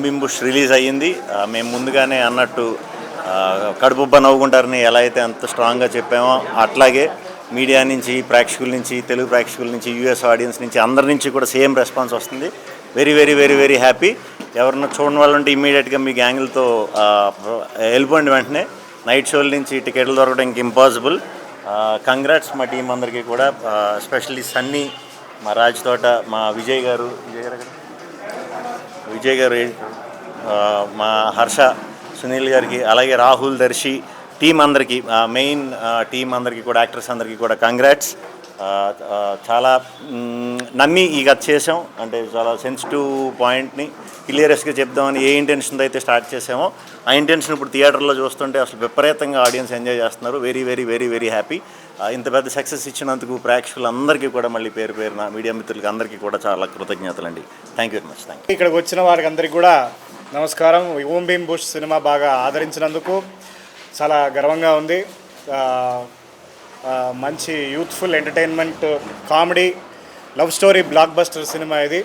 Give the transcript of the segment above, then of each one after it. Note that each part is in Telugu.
భీమ్ బుష్ రిలీజ్ అయ్యింది. మేము ముందుగానే అన్నట్టు కడుపుబ్బ నవ్వుకుంటారని ఎలా అయితే అంత స్ట్రాంగ్గా చెప్పామో అట్లాగే మీడియా నుంచి, ప్రేక్షకుల నుంచి, తెలుగు ప్రేక్షకుల నుంచి, యూఎస్ ఆడియన్స్ నుంచి, అందరి నుంచి కూడా సేమ్ రెస్పాన్స్ వస్తుంది. Very very very very happy. ఎవరన్నా చూడని వాళ్ళు ఉంటే ఇమ్మీడియట్గా మీ గ్యాంగులతో వెళ్ళిపోండి వెంటనే. నైట్ షోల నుంచి టికెట్లు దొరకడం ఇంక ఇంపాసిబుల్. కంగ్రాట్స్ మా టీం అందరికీ కూడా, ఎస్పెషల్లీ సన్నీ, మా రాజ్ తోట, మా విజయ్ గారు, మా హర్ష, సునీల్ గారికి, అలాగే రాహుల్, దర్శి, టీం అందరికీ, మెయిన్ టీం అందరికీ కూడా, యాక్టర్స్ అందరికీ కూడా కంగ్రాట్స్. చాలా నమ్మి ఈ కథ చేసాం. అంటే చాలా సెన్సిటివ్ పాయింట్ని క్లియరెస్గా చెప్దామని ఏ ఇంటెన్షన్తో అయితే స్టార్ట్ చేసామో ఆ ఇంటెన్షన్ ఇప్పుడు థియేటర్లో చూస్తుంటే అసలు విపరీతంగా ఆడియన్స్ ఎంజాయ్ చేస్తున్నారు. Very very very very happy. ఇంత పెద్ద సక్సెస్ ఇచ్చినందుకు ప్రేక్షకులందరికీ కూడా మళ్ళీ పేరు పేరున మీడియా మిత్రులకి అందరికీ కూడా చాలా కృతజ్ఞతలండి. Thank you very much. Thank you. ఇక్కడికి వచ్చిన వారికి అందరికీ కూడా నమస్కారం. ఓం భీమ్ బుష్ సినిమా బాగా ఆదరించినందుకు చాలా గర్వంగా ఉంది. మంచి youthful entertainment, comedy, love story block buster cinema ఇది.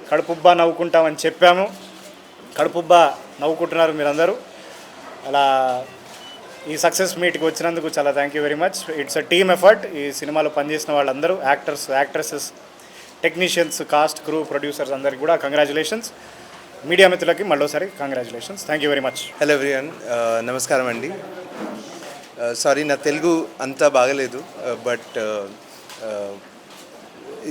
కడుపుబ్బా నవ్వుకుంటామని చెప్పాము, కడుపుబ్బా నవ్వుకుంటున్నారు మీరందరూ. అలా ఈ సక్సెస్ మీట్కి వచ్చినందుకు చాలా thank you very much. It's a team effort. ఈ సినిమాలో పనిచేసిన వాళ్ళందరూ, actors, actresses, technicians, cast, crew, producers అందరికీ కూడా కంగ్రాచులేషన్స్. మీడియా మిత్రులకి మళ్ళీసారి congratulations. Thank you very much. Hello everyone, నమస్కారం అండి. సారీ నా తెలుగు అంత బాగలేదు, బట్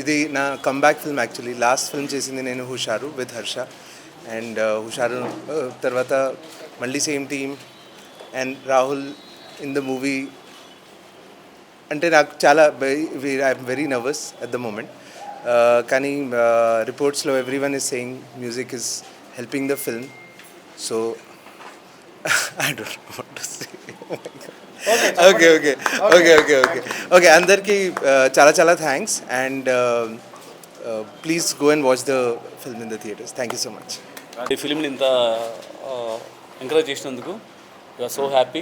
ఇది నా comeback film. Actually last film చేసింది నేను హుషారు విత్ హర్ష, అండ్ హుషారు తర్వాత మళ్ళీ same team and Rahul in the movie. అంటే నాకు చాలా I'm very nervous at the moment. కానీ రిపోర్ట్స్లో everyone is saying music is helping the film. So I don't know what to say. Okay అందరికీ చాలా చాలా thanks, and please go and watch the film in the theatres. Thank you so much. ఈ ఫిల్మ్ని ఇంత ఎంకరేజ్ చేసినందుకు వీఆర్ సో హ్యాపీ.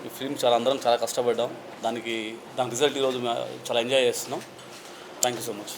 ఈ ఫిల్మ్ అందరం చాలా కష్టపడ్డాం. దాని రిజల్ట్ ఈరోజు చాలా ఎంజాయ్ చేస్తున్నాం. Thank you so much.